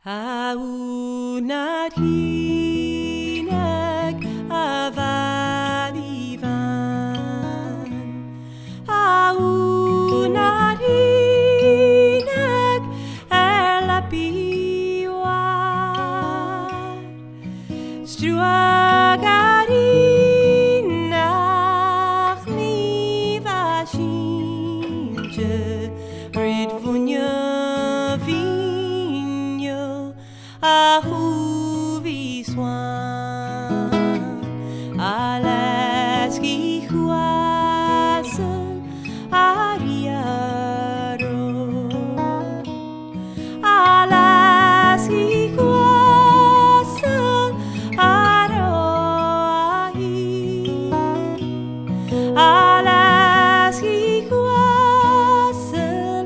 Aunarinek avalivan. Aunarinek elapiwan. Struagarinach mi vashinje ridvunya vinyo ahuvi swan alaski huasen ariaro alaski huasen aroahi alaski huasen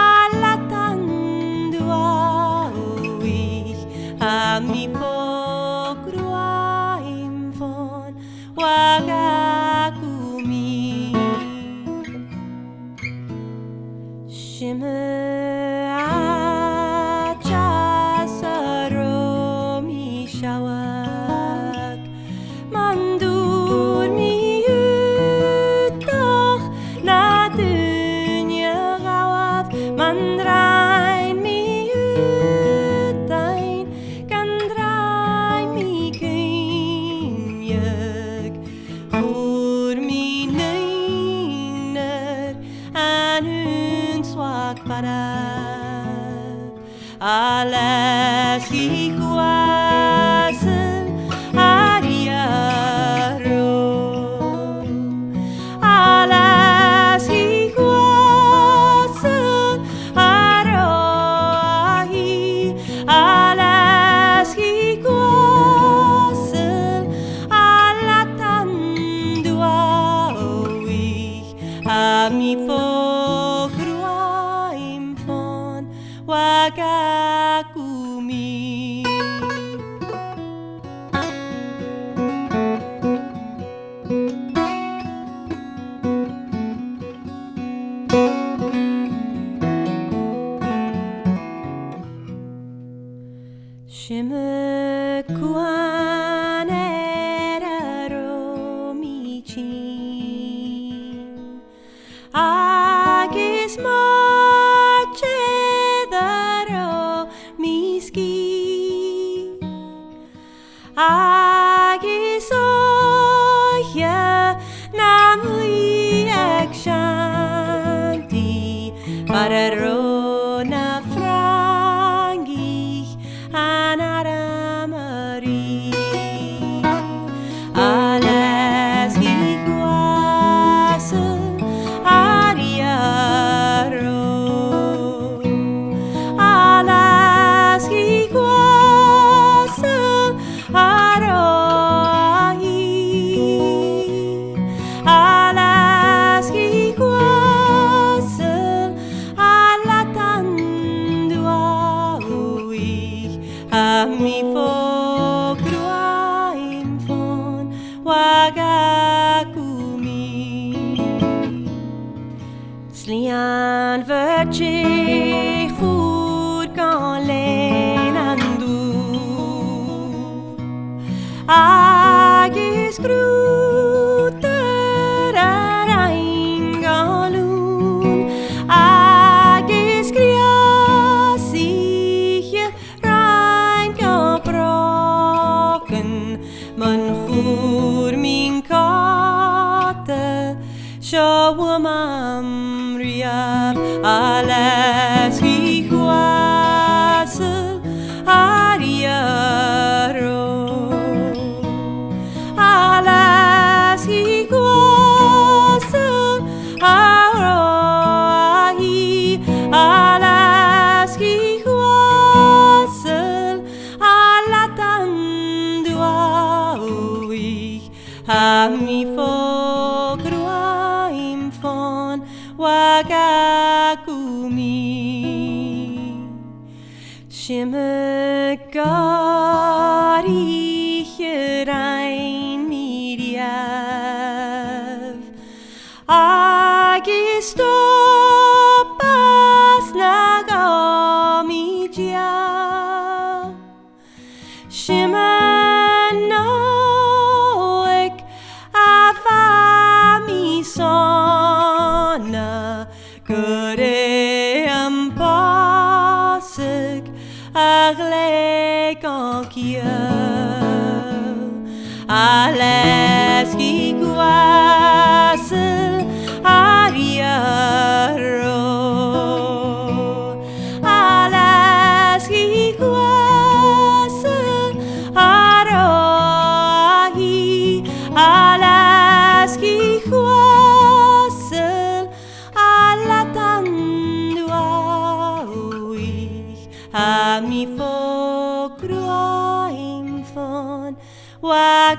alatandua ami pogruaim von wagakumi shimmer achasaro mi shawak mandur mi utoch na dunya gawat mandrain mi alaski huasen ariaro alaski huasen aroahi alaski huasen alatandua ami fogruaim von wagakumi shimmer kuaneraro michin agis marchedaro miski agis oya namui akshanti pararo na frangi anaramari alaski huasen ariaro alaski huasen aroahi alaski huasen alatandua ami fogruaim von wagakumi slian verche goed kan lenandu agis gruteraraingalun agis kriasije reingebroken men goed min kate shawamam riab alaski huasen ariaro alaski huasen aroahi alaski huasen alatandua ami fogruaim von wagakumi shimmer garige rein miriav agis stopas nagami dia shimmer no ik afami sona gure impossible agleg en alles qui guasel ariaro alles qui guasel arohi alles qui guasel alatandua ich ami fokroim von wakakumi